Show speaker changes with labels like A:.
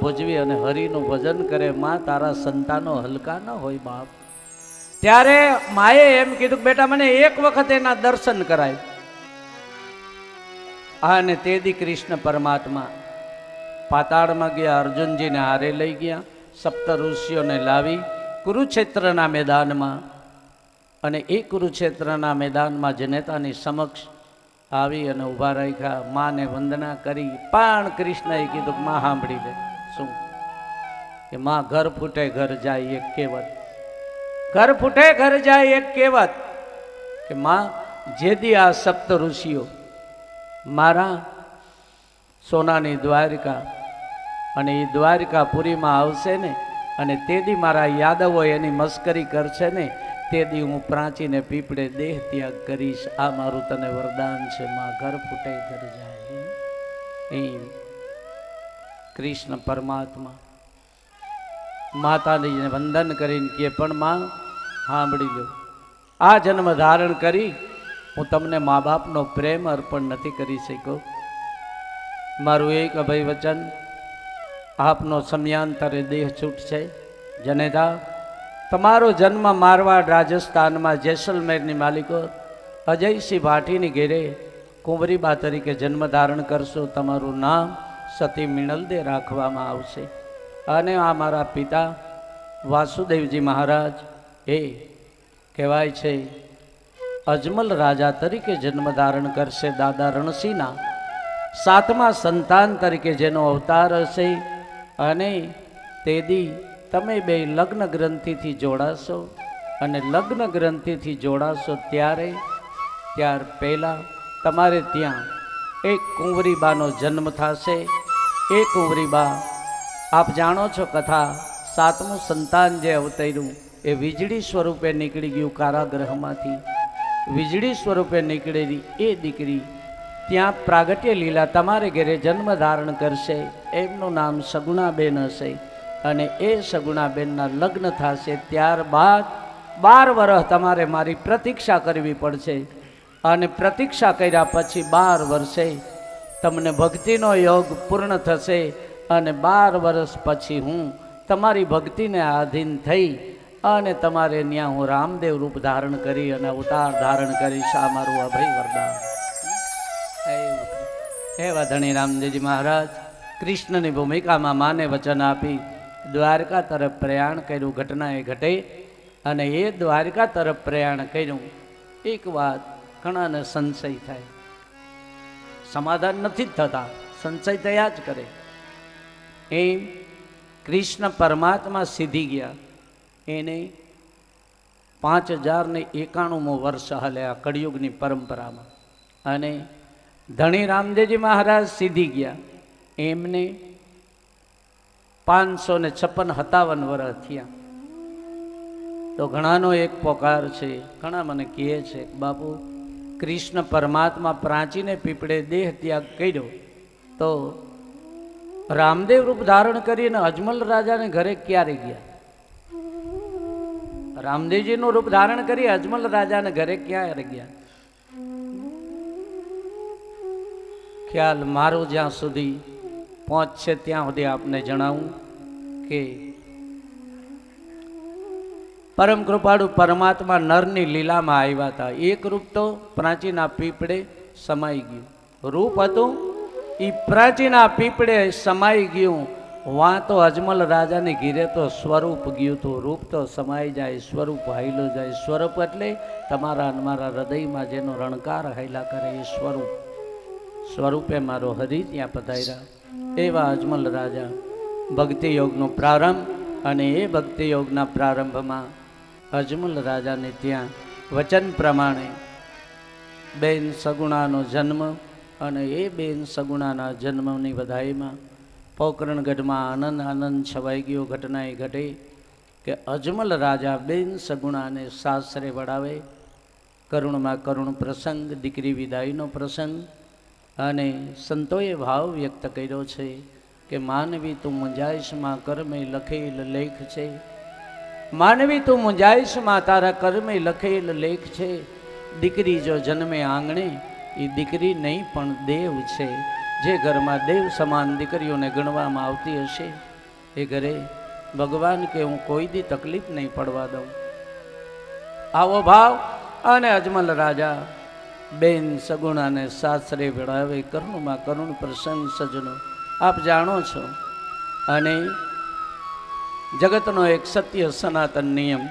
A: ભોજવી અને હરિનું ભજન કરે, માં તારા સંતાનો હલકા ન હોય બાપ. ત્યારે માએ એમ કીધું કે બેટા મને એક વખત એના દર્શન કરાય. અને તે દી કૃષ્ણ પરમાત્મા પાતાળમાં ગયા, અર્જુનજીને હારે લઈ ગયા, સપ્ત ઋષિઓને લાવી કુરુક્ષેત્રના મેદાનમાં, અને એ કુરુક્ષેત્રના મેદાનમાં જનેતાની સમક્ષ આવી અને ઊભા રાખ્યા. માને વંદના કરી. પણ કૃષ્ણએ કીધું માં સાંભળી લે. શું? કે માં ઘર ફૂટે ઘર જાય એક કહેવત, ઘર ફૂટે ઘર જાય એક કહેવત. કે માં જેદી આ સપ્ત ઋષિઓ મારા સોનાની દ્વારિકા અને એ દ્વારિકાપુરીમાં આવશે ને, અને તેદી મારા યાદવો એની મસ્કરી કરશે ને, તેદી હું પ્રાચીને પીપળે દેહ ત્યાગ કરીશ. આ મારું તને વરદાન છે માં, ઘર ફૂટે ઘર જાય. એમ કૃષ્ણ પરમાત્મા માતાને વંદન કરીને કે પણ માં સાંભળી લો, આ જન્મ ધારણ કરી હું તમને મા બાપનો પ્રેમ અર્પણ નથી કરી શક્યો. મારું એક અભય વચન, આપનો સમયાંતરે દેહ છૂટશે. જનેતા તમારો જન્મ મારવાડ રાજસ્થાનમાં જેસલમેરની માલિકો અજયસિંહ ભાટીની ઘેરે કુંવરીબા તરીકે જન્મ ધારણ કરશો. તમારું નામ સતી મિણલદે રાખવામાં આવશે. અને આ મારા પિતા વાસુદેવજી મહારાજ એ કહેવાય છે અજમલ રાજા તરીકે જન્મ ધારણ કરશે. દાદા રણસિંહના 7મા સંતાન તરીકે જેનો અવતાર હશે. અને તેદી તમે બે લગ્ન ગ્રંથિથી જોડાશો, અને લગ્ન ગ્રંથિથી જોડાશો ત્યાર પહેલાં તમારે ત્યાં એક કુંવરીબાનો જન્મ થશે. એ કુંવરીબા આપ જાણો છો કથા, 7મું સંતાન જે અવતર્યું એ વીજળી સ્વરૂપે નીકળી ગયું કારાગૃહમાંથી. વીજળી સ્વરૂપે નીકળેલી એ દીકરી ત્યાં પ્રાગટ્ય લીલા તમારે ઘેરે જન્મ ધારણ કરશે. એમનું નામ સગુણાબેન હશે. અને એ સગુણાબેનના લગ્ન થશે. ત્યારબાદ 12 વર્ષ તમારે મારી પ્રતીક્ષા કરવી પડશે. અને પ્રતીક્ષા કર્યા પછી 12 વર્ષે તમને ભક્તિનો યોગ પૂર્ણ થશે. અને 12 વર્ષ પછી હું તમારી ભક્તિને આધીન થઈ અને તમારે ત્યાં હું રામદેવ રૂપ ધારણ કરી અને અવતાર ધારણ કરીશ. આ મારું અભય વરદાન. એવા ધણી રામદેવજી મહારાજ કૃષ્ણની ભૂમિકામાં માને વચન આપી દ્વારકા તરફ પ્રયાણ કર્યું. ઘટના એ ઘટે અને એ દ્વારકા તરફ પ્રયાણ કર્યું. એક વાત ઘણાને સંશય થાય, સમાધાન નથી થતા, સંશય થયા જ કરે. એમ કૃષ્ણ પરમાત્મા સીધી ગયા. એને 5091મો વર્ષ હાલે આ કળિયુગની પરંપરામાં. અને ધણી રામદેવજી મહારાજ સીધી ગયા. એમને 556 વર્ષ થયા. તો ઘણાનો એક પોકાર છે, ઘણા મને કહે છે બાપુ કૃષ્ણ પરમાત્મા પ્રાચીને પીપળે દેહ ત્યાગ કર્યો તો રામદેવ રૂપ ધારણ કરીને અજમલ રાજાને ઘરે ક્યારે ગયા? રામદેવજીનું રૂપ ધારણ કરી અજમલ રાજાને ઘરે ક્યારે ગયા? ખ્યાલ મારો જ્યાં સુધી પહોંચશે ત્યાં સુધી આપને જણાવું કે પરમ કૃપાળુ પરમાત્મા નરની લીલામાં આવ્યા હતા. એક રૂપ તો પ્રાચીના પીપળે સમાઈ ગયું. રૂપ હતું એ પ્રાચીના પીપળે સમાઈ ગયું. વાં તો અજમલ રાજાની ઘીરે તો સ્વરૂપ ગયું હતું. રૂપ તો સમાઈ જાય, સ્વરૂપ હાઈલો જાય. સ્વરૂપ એટલે તમારા અને મારા હૃદયમાં જેનો રણકાર હાઈલા કરે એ સ્વરૂપ. સ્વરૂપે મારો હરિ ત્યાં પધાર્યા. એવા અજમલ રાજા ભક્તિ યોગનો પ્રારંભ. અને એ ભક્તિ યોગના પ્રારંભમાં અજમલ રાજાને ત્યાં વચન પ્રમાણે બેન સગુણાનો જન્મ. અને એ બેન સગુણાના જન્મની વધાઈમાં પોકરણગઢમાં આનંદ છવાઈ ગયો. ઘટના એ ઘટે કે અજમલ રાજા બેન સગુણાને સાસરે વડાવે. કરુણમાં કરુણ પ્રસંગ, દીકરી વિદાયનો પ્રસંગ. અને સંતોએ ભાવ વ્યક્ત કર્યો છે કે માનવી તું મુંજાઈશમાં કર્મે લખેલ લેખ છે. માનવી તું મુંજાઈશમાં તારા કર્મે લખેલ લેખ છે. દીકરી જો જન્મે આંગણે એ દીકરી નહીં પણ દેવ છે. જે ઘરમાં દેવ સમાન દીકરીઓને ગણવામાં આવતી હશે એ ઘરે ભગવાન કે હું કોઈ દી તકલીફ નહીં પડવા દઉં. આવો ભાવ અને અજમલ રાજા બેન સગુણાને સાસરે ભેળાવે. કર્ણમાં કરુણ પ્રસંગ સજનો આપ જાણો છો. અને જગતનો એક સત્ય સનાતન નિયમ